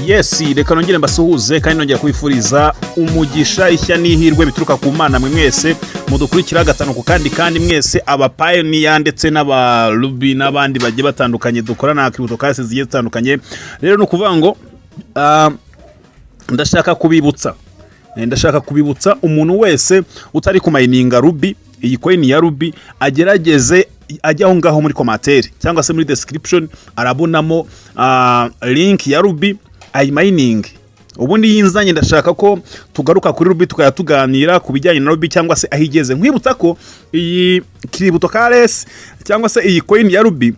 Yes, reka nongere mbasuhuze kandi nongera kwifuriza umugisha ishya n'ihirwe bituruka ku Mana mwe mwese mudukurikira gatanu ku kandi mwese aba pioneer ndetse n'aba Ruby n'abandi bagiye batandukanye dukorana na cryptocurrencies zigiye zitandukanye. Rero no kuvuga ngo ndashaka kubibutsa umuntu wese utari kumayininga Ruby, iyi coin ya Ruby agerageze ajya aho ngaho muri commentaire cyangwa se muri description arabonamo link ya Ruby mining. Ubundi yinzanye ndashaka ko tugaruka kuri Ruby tukayatuganira kubijyanye na Ruby cyangwa se ahigeze. Nkwibutsa ko iyi cryptocurrency cyangwa se iyi coin ya Ruby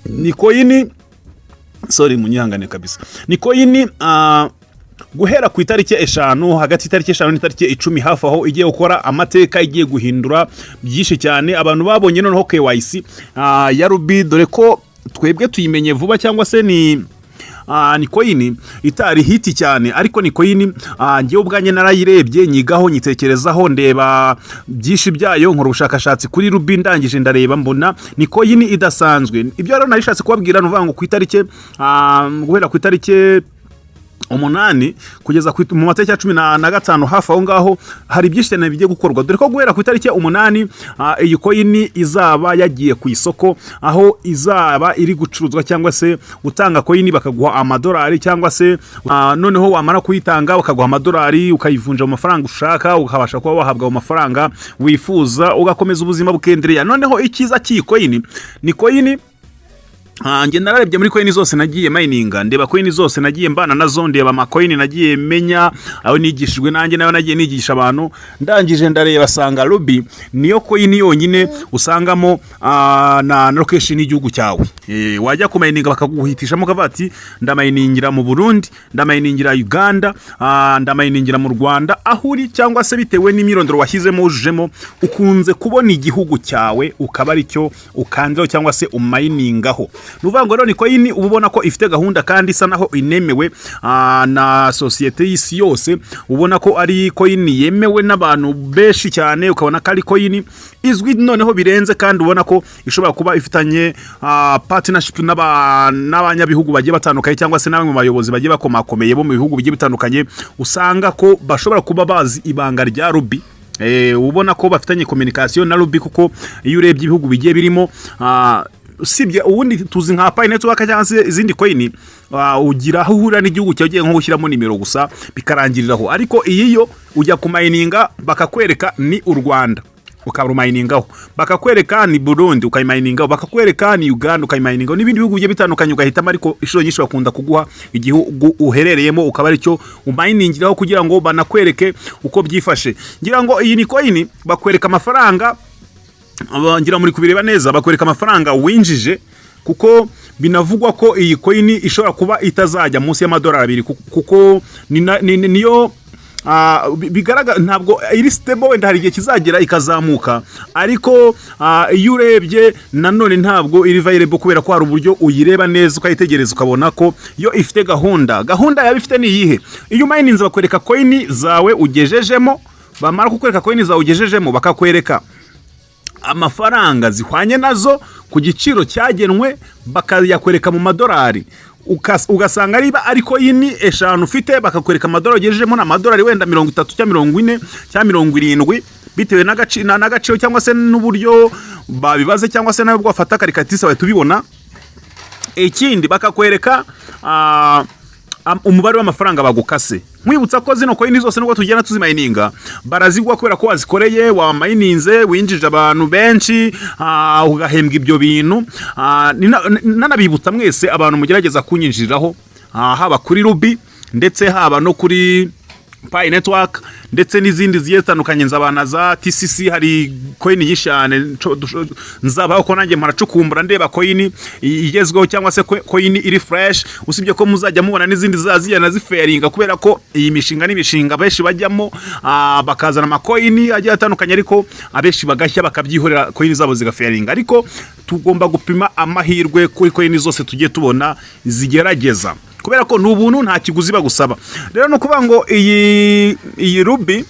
ni coin munyihangane kabisa. Ni coin guhera ku itariki 5 hagati itariki 5 n'itariki 10 hafi aho igiye gukora amateka, igiye guhindura byinshi cyane. Abantu babonye noneho KYC ya Ruby, dore ko twebwe tuyimenye vuba cyangwa se ni coin itari hiti cyane, ariko ni coin ngiye ubwanye narayirebye nyigaho nyitekerezaho ndeba byinshi byayo, nkora ubushakashatsi kuri Ruby, ndangije ndareba mbona ni coin idasanzwe. Ibyo rero narishatse kubabwira nuvuga ngo ku itariki guhera ku itariki 8 kugeza mu matariki ya 15 hafi aho ngaho hari byinshi cyane bigiye gukorwa, dore ko guhera ku itariki 8 iyi coin izaba yagiye ku isoko, aho izaba iri gucuruzwa cyangwa se utanga coin bakaguha amadolari, cyangwa se noneho wamara kuyitanga bakaguha amadolari ukayivunja mu mafaranga ushaka, ukabasha kuba wahabwa mu mafaranga wifuza ugakomeza ubuzima bukendereya. Noneho ikiza cy'iyi coin ni coin nge nararebye muri coin zose nagiye mininga, ndeba coin zose nagiye mbana nazo, ndeba ama coin nagiye menya aho nigishijwe nanjye nayo nagiye nigisha abantu, ndangije ndareba sanga Ruby niyo coin yonyine usangamo na location y'igihugu cyawe. Wajya ku mininga bakaguhitishamo kavati ndamayiningira mu Burundi, ndamayiningira Uganda, ndamayiningira mu Rwanda, ahuri cyangwa se bitewe n'imyirondoro washyizemo ujemo ukunze kubona igihugu cyawe ukaba ari cyo ukanzaho cyangwa se umayiningaho. Nuvango rero ni coin ubona ko ifite gahunda kandi isa naho inemewe na societe y'isi yose, ubona ko ari coin yemewe n'abantu beshi cyane, ukabona ko ari coin izwi noneho birenze, kandi ubona ko ishobora kuba ifitanye partnership n'abanyabihugu bagiye batandukanye cyangwa se n'abamwe mu bayobozi bagiye bakomakomeye bo mu bihugu bigiye bitandukanye, usanga ko bashobora kuba bazi ibanga rya Ruby. Ubona ko bafitanye communication na Ruby, kuko iyo urebye ibihugu bigiye birimo sibye ubundi tuzi nka Pi Network cyangwa se izindi coin ugira aho uhura n'igihugu cyagiye nko gushyiramo nimero gusa bikarangiriraho, ariko iyo ujya ku mininga bakakwereka ni u Rwanda ukaruminingaho, bakakwereka ni Burundi ukayiminingaho, bakakwereka ni Uganda ukayiminingaho, n'ibindi bihugu bigiye bitandukanye ugahitamo, ariko ishuro nyinshi bakunda kuguha igihugu uherereyemo ukaba ari cyo uminingiraho kugira ngo banakwereke uko byifashe. Ngira ngo iyi ni coin bakwereka amafaranga, ngira muri kubireba neza bakwereka amafaranga winjije, kuko binavugwa ko iyi coin ishobora kuba itazajya munsi y'amadolari 2, kuko niyo bigaragara ntabwo iri stable, wenda hari igihe kizagera ikazamuka, ariko iyo urebye nanone ntabwo iri viable, kubera ko hari uburyo uyireba neza ukayitegereza ukabona ko yo ifite gahunda yabifite ni iyihe. Iyo mininze bakwereka coin zawe ugejejemo, bamara kukwereka coin zawe ugejejemo bakakwereka amafaranga zihwanye nazo ku giciro cyagenwe, bakayakwereka mu madolari, ugasanga ariko yini 5 ufite bakakwereka amadolari ugejejemo na amadolari wenda 30 cyangwa 40 cyangwa 70 bitewe n'agaciro cyangwa se n'uburyo babibaze cyangwa se nabwo bafata karikatisi bawe tubibona. Ikindi bakakwereka umubare w'amafaranga bagukase. Nkwibutsa ko zino coin zose nubwo tugenda tuzimayininga barazigwa kubera ko wazikoreye, wamayininze, winjije abantu benshi, ugahembwa ibyo bintu. Nanabibutsa mwese abantu mugerageza kunyinjiriraho, haba kuri Ruby ndetse haba no kuri Pi Network ndetse n'izindi zitandukanye nzabana za TCC, hari coin yishane nzabaho ko nanjye maracukumbura ndeba coin igezweho cyangwa se coin iri fresh, usibye ko muzajya mubona n'izindi zaziyana ziferinga, kubera ko iyi mishinga benshi bajyamo bakazana ama coin agiye atandukanye, ariko abenshi bagashya bakabyihorera coin zabo zigaferinga. Ariko tugomba gupima amahirwe kuri coin zose tugiye tubona zigerageza, kubera ko n'ubuntu nta kiguzi bagusaba. Rero no kuvuga ngo iyi Ruby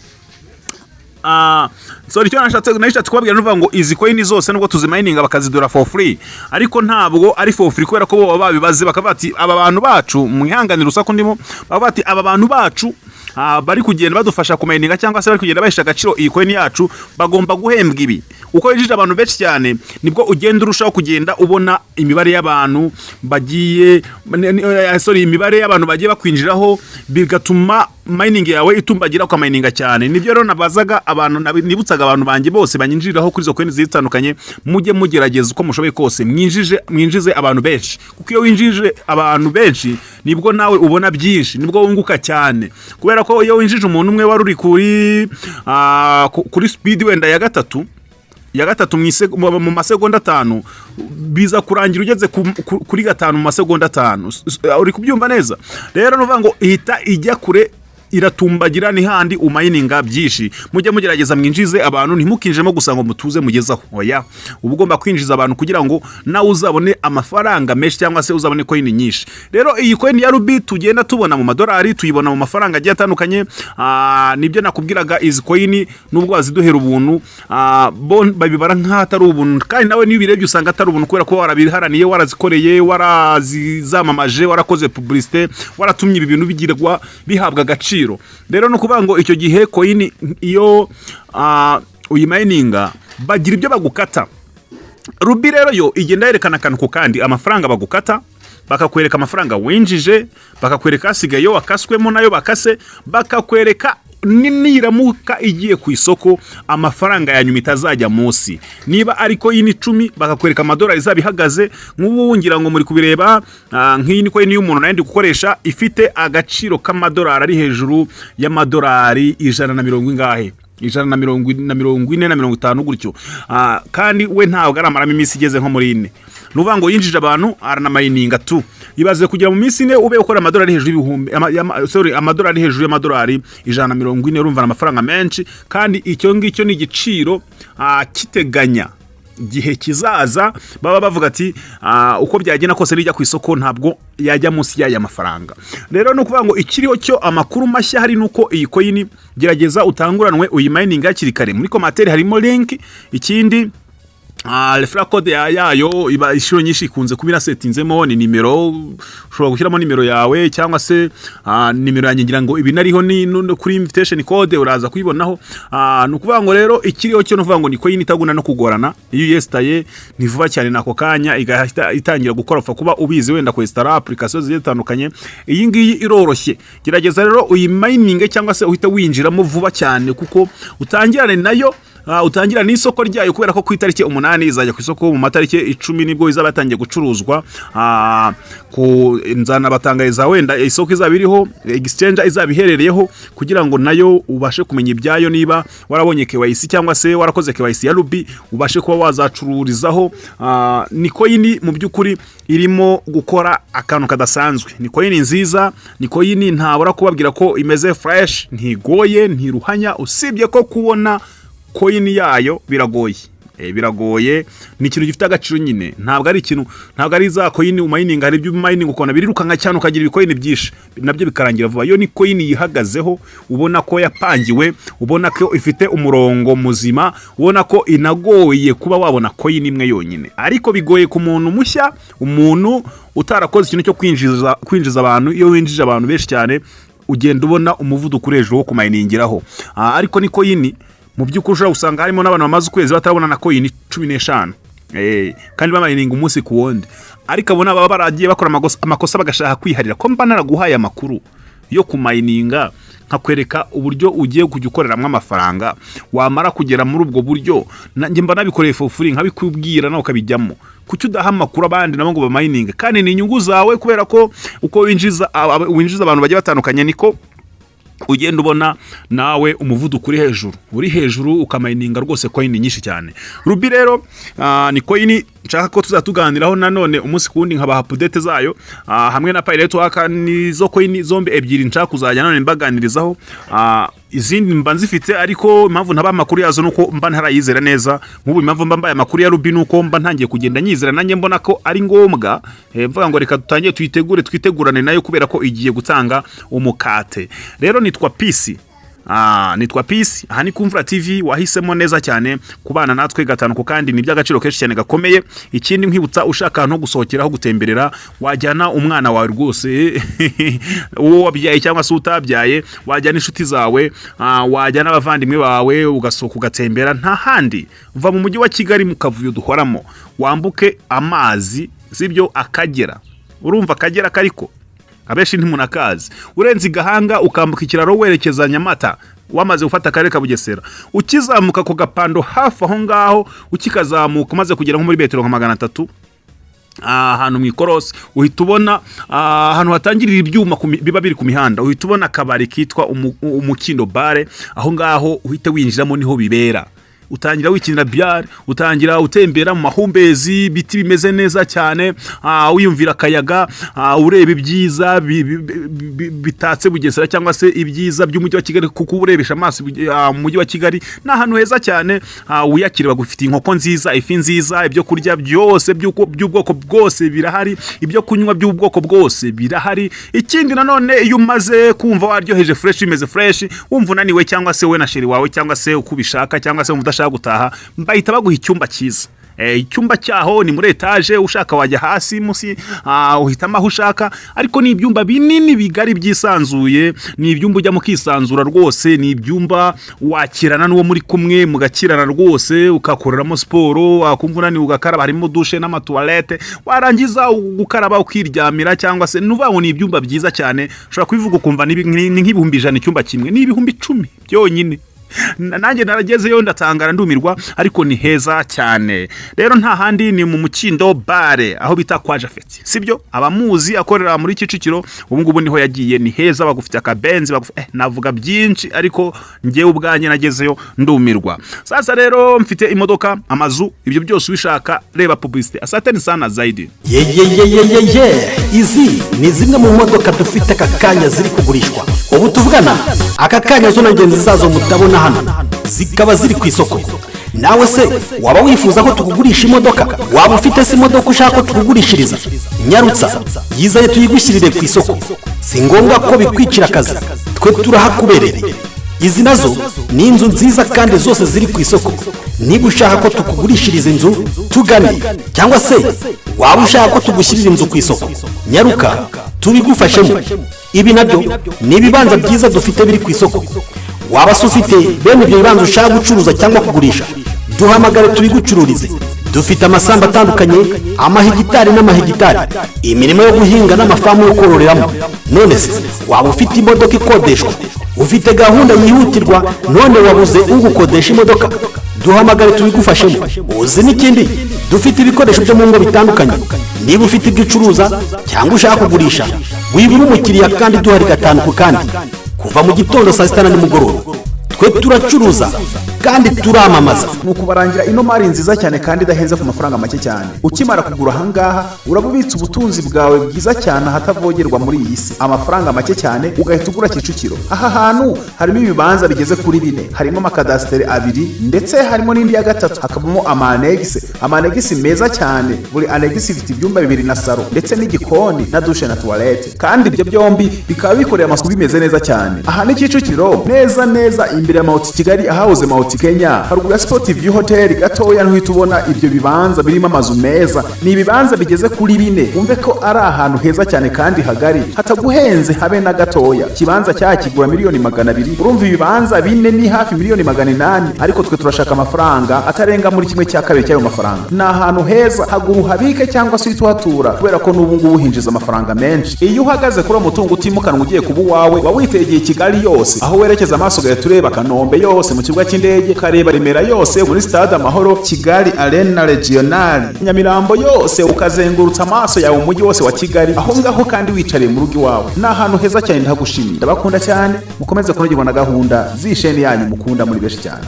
sorry, icyo nashatse kubabwira nuvuga ngo izi coin zose nubwo tuzimayininga bakazidura for free, ariko ntabwo ari for free kubera ko bo babibaze bakavuga ati aba bantu bacu mwihanganira urusaku ndimo, bavuga ati aba bantu bacu bari kugenda badufasha kumayininga cyangwa se bari kugenda bahisha agaciro iyi coin yacu bagomba guhembwa ibi. Uko yinjije abantu benshi cyane nibwo ugenda urushaho kugenda ubona imibare y'abantu bagiye imibare y'abantu bagiye bakwinjiraho, bigatuma mining yawe itumbagira kwa mininga cyane. Nibyo rero nabazaga abantu, nibutsaga abantu banje bose banyinjiriraho kuri zo coin zitandukanye, mujye mugerageza uko mushoboye kose mwinjize abantu benshi, kuko iyo winjije abantu benshi nibwo nawe ubona byinshi, nibwo wunguka cyane, kubera ko iyo winjije umuntu umwe wari uri kuri speed wenda ya gatatu mu masegonda 5 biza kurangira ugeze kuri 5 mu masegonda 5. Uri kubyumva neza? Rero nuvuga ngo ihita ijya kure, iratumbagira ni handi umayininga byinshi. Mujye mugerageza mwinjize abantu, ntimukinjemo gusa ngo mutuze mugezaho. Oya, uba ugomba kwinjiza abantu kugira ngo nawe uzabone amafaranga menshi cyangwa se uzabone coin nyinshi. Rero iyi coin ya Ruby tugenda tubona mu madolari, tuyibona mu mafaranga agiye atandukanye. Nibyo nakubwiraga, izi coin nubwo baziduhera ubuntu, babibara nk'atari ubuntu, kandi nawe niyo birebye usanga atari ubuntu kubera ko warabiharaniye, warazikoreye, warazizamamaje, warakoze publicité, waratumye ibi bintu bigirwa bihabwa agaciro. Rero no kuvuga ngo icyo gihe coin iyo uyimayininga bagira ibyo bagukata. Ruby rero yo igenda yerekana akantu kandi amafaranga bagukata, bakakwereka amafaranga winjije, bakakwereka asigaye yo wakaswemo nayo bakase, bakakwereka niramuka igiye ku isoko amafaranga ya nyuma itazajya munsi. Niba ari coin 10 bakakwereka amadolari zabihagaze. Nk'ubu ngira ngo muri kubireba, nk'iyi ni coin y'umuntu nandi gukoresha ifite agaciro k'amadolari ari hejuru y'amadolari 140 ingahe, 140 gutyo. Kandi we ntabwo aramaramo iminsi igeze nko muri 4. Nuvuga ngo yinjije abantu aranamayininga tu, ibaze kugira mu minsi 4 ube ukora amadolari hejuru y'ibihumbi, amadolari hejuru y'amadolari 140, urumva amafaranga menshi. Kandi icyo ngicyo ni igiciro kiteganya gihe kizaza, baba bavuga ati uko byagenda kose rijya ku isoko ntabwo yajya munsi y'aya mafaranga. Rero no kuvuga ngo ikiriho cyo amakuru mashya hari nuko iyi coin gerageza utanguranwe uyimayininga hakiri kare. Muri commentaire harimo link. Ikindi referral code yayo iba ishuro nyinshi ikunze kubira setinzemo ni nimero, ushobora gushyiramo nimero yawe cyangwa se nimero yanjye, ngira ngo ibi nariho ni kuri invitation code uraza kuyibonaho. Nukuvuga ngo rero ikiriho cyo nuvuga ngo ni coin itaguna no kugorana. Iyo yestaye ni vuba cyane nako kanya igahita itangira gukora, upfa kuba ubizi wenda ku install applications zitandukanye. Iyi ngiyi iroroshye, gerageza rero uyimayininge cyangwa se uhita winjiramo vuba cyane, kuko utangirane nayo, utangira n'isoko ryayo, kubera ko ku itariki 8 izajya ku isoko, mu matariki 10 nibwo izabatangiye gucuruzwa. Ku nzana batangariza wenda isoko izabiriho, exchange izabiherereyeho, kugira ngo nayo ubashe kumenya ibyayo. Niba warabonye KYC cyangwa se warakoze KYC ya Ruby, ubashe kuba wazacururizaho. Ni coin mu byukuri irimo gukora akantu kadasanzwe. Ni coin nziza, ni coin ntabura kubabwira ko imeze fresh, ntigoye, ntiruhanya, usibye ko kubona coin yayo biragoye. Biragoye, ni ikintu gifite agaciro nyine, ntabwo ari ikintu, ntabwo ari za coin umayininga. Hari ibyo mining ukona birirukanka cyane ukagira ibikoin byinshi, nabyo bikarangira vuba. Yo ni coin yihagazeho, ubona ko yapangiwe, ubona ko ifite umurongo muzima, ubona ko inagoye kuba wabona coin imwe yonyine. Ariko bigoye ku muntu mushya, umuntu utarakoze ikintu cyo kwinjiza abantu. Iyo winjije abantu benshi cyane ugenda ubona umuvuduko urejeho wo kumayiningiraho. Ariko ni coin mu by'ukuri ushobora gusanga harimo n'abantu bamaze ukwezi batarabona na coin 15, kandi bamayininga umunsi ku wundi. Ariko abona baba baragiye bakora amakosa bagashaka kwiharira. Ko mba naraguhaye amakuru yo kumayininga, nkakwereka uburyo ugiye kujya ukoreramo amafaranga, wamara kugera muri ubwo buryo nanjye mba nabikoreye for free nkabikubwira nawe ukabijyamo. Kuki udaha amakuru abandi nabo ngo bamayininga? Kandi ni inyungu zawe, kubera ko uko winjiza abantu bagiye batandukanye niko ugenda ubona nawe umuvuduko uri hejuru ukamayininga rwose coin nyinshi cyane. Ruby rero ni coin nshaka ko tuzatuganiraho nanone umunsi kundi nkabaha update zayo, hamwe na Pirate Worker. Nizo coin zombi ebyiri nshaka kuzajya none mbaganirizaho. Izindi mba nzifite, ariko impamvu ntaba amakuru yazo nuko mba ntarayizera neza. Nk'ubu impamvu mba mbaye amakuru ya Ruby nuko mba ntangiye kugenda nyizera, nanjye mbona ko ari ngombwa. Mvuga ngo reka tutangiye twitegurane nayo, kubera ko igiye gutanga umukate. Rero nitwa Peace nitwa Peace, aha ni Kumvura TV. Wahisemo neza cyane kubana natwe gatanu ku kandi ni by'agaciro kenshi cyane gakomeye. Ikindi nkwibutsa, ushaka no gusohokeraho gutemberera, wajyana umwana wawe rwose uwo wabyaye cyangwa se utabyaye, wajyana inshuti zawe, wajyana abavandimwe bawe, ugasohoka ugatembera nta handi. Uva mu mujyi wa Kigali mu kavuyo duhoramo, wambuke amazi sibyo Akagera. Urumva Akagera kariko abeshi ntimunakazi, urenze Gahanga ukambuka ikiraro werekeza Nyamata, wamaze gufata akarere ka Bugesera, ukizamuka ko gapando hafi aho ngaho, ukikazamuka umaze kugera nko muri metero 300 ahantu mu ikorosi, uhita ubona ahantu hatangirira ibyuma biba biri ku mihanda, uhita ubona akabari kitwa Umukindo Bare. Aho ngaho uhite winjiramo niho bibera, utangira wikinira byari, utangira utembera mu mahumbezi, biti bimeze neza cyane, wiyumvira akayaga, ureba ibyiza bitatse Bugesera cyangwa se ibyiza by'umujyi wa Kigali, kuko urebesha amaso mu mujyi wa Kigali na hano heza cyane. Uyakirwa gufite inkoko nziza, ifi nziza, ibyo kurya byose by'ubwoko bwose birahari, ibyo kunywa by'ubwoko bwose birahari. Ikindi nanone, iyo umaze kumva waryoheje fresh, bimeze fresh, wumva unaniwe cyangwa se we na sheri wawe cyangwa se ukubishaka cyangwa se umudashaka gutaha, bahita baguha icyumba cyiza. Icyumba cyaho ni muri etage, ushaka wajya hasi musi, uhitamo aho ushaka, ariko ni ibyumba binini bigari byisanzuye, ni ibyumba ujya mukisanzura rwose, ni ibyumba wakirana n'uwo muri kumwe mugakirana rwose, ukakoreramo siporo, wakumva unaniwe ugakaraba, harimo douche n'amatoilette, warangiza gukaraba ukiryamira, cyangwa se nuvaho. Ni ibyumba byiza cyane, ushobora kubivuga ukumva ni nk'ibihumbi 100 icyumba kimwe, ni ibihumbi 10 byonyine. Nanjye naragezeyo ndatangara ndumirwa, ariko ni heza cyane. Rero nta handi, ni mu Mukindo Bare aho bita kwa Jafeti, sibyo? Abamuzi akorera muri Kicukiro, ubu ngubu niho yagiye. Ni heza, bagufite akabenzi, navuga byinshi, ariko ngiye ubwanye nagezeyo ndumirwa. Sasa rero mfite imodoka, amazu, ibyo byose ubishaka, reba publicity. Asante sana zaidi. Izi ni zimwe mu modoka dufite aka kanya ziri kugurishwa. Ubu tuvugana aka kanya zo nagenzi zazo mutabona hano, zikaba ziri ku isoko. Nawe se waba wifuza ko tukugurisha imodoka? Waba ufite se imodoka ushaka ko tukugurishiriza? Nyarutsa yizaye tuyigushyirire ku isoko, si ngombwa ko bikwicira akazi, twe turahakubereye. Izi nazo ni inzu nziza kandi zose ziri ku isoko. Niba ushaka ko tukugurishiriza inzu, tugane. Cyangwa se waba ushaka ko tugushyirira inzu ku isoko, nyaruka tubigufashemo. Ibi nabyo ni ibibanza byiza dufite biri ku isoko. Waba se ufite bene ibyo bibanza ushaka gucuruza cyangwa kugurisha, duhamagare tubigucururize. Dufite amasamba atandukanye, amahegitari n'amahegitari, imirimo yo guhinga n'amafamu yo kororeramo. None se waba ufite imodoka ikodeshwa, ufite gahunda yihutirwa, none wabuze ugukodesha imodoka, duhamagare tubigufashemo. Uzi n'ikindi, dufite ibikoresho byo mu ngo bitandukanye. Niba ufite ibyo ucuruza cyangwa ushaka kugurisha, wibura umukiriya kandi duhari gatanu ku kandi, kuva mu gitondo saa 6 nimugoroba. Twe turacuruza kandi turamamaza. Nuko barangira ino mari nziza cyane kandi idahenze ku mafaranga make cyane. Ukimara kugura ahangaha, urabubitsa ubutunzi bwawe bwiza cyane hatavogerwa muri iyi si. Amafaranga make cyane ugahita ugura Kicukiro. Aha hantu harimo ibibanza bigeze kuri 4, harimo amakadastere 2, ndetse harimo n'indi ya 3, hakabamo amanegisi meza cyane. Buri anegisi ifite ibyumba 2 na saro, ndetse n'igikoni na douche na toilette, kandi ibyo byombi bikaba bikoreye amasuku bimeze neza cyane. Aha ni Kicukiro, neza imbere ya Mount Kigali, ahahoze Mount Kenya, haruguru ya Sport View Hotel gatoya, ntuhita ubona ibyo bibanza birimo amazu meza. Ni ibibanza bigeze kuri 4. Umve ko ari ahantu heza cyane kandi hagari, hataguhenze habe na gatoya. Kibanza cyakigura $200,000. Urumva ibibanza 4 ni hafi $800,000, ariko twe turashaka amafaranga atarenga muri 1/2 cy'ayo mafaranga. Ni ahantu heza, haguru habike cyangwa se uhatura, kubera ko n'ubu ngubu hinjiza amafaranga menshi. Iyo uhagaze kuri umutungo utimukanwa ugiye kuba wawe, wawitegeye Kigali yose, aho werekeza amaso gaye tureba Kanombe yose, mu kibuga cy'indege kareba Remera yose, muri Stade Amahoro, Kigali Arena Regional, Nyamirambo yose, ukazengurutsa amaso yawe umujyi wose wa Kigali, aho ngaho kandi wicariye mu rugo iwawe. Ni ahantu heza cyane, ndagushimira. Ndabakunda cyane, mukomeze kunogerwa na gahunda z'isheni yanyu mukunda muri benshi cyane.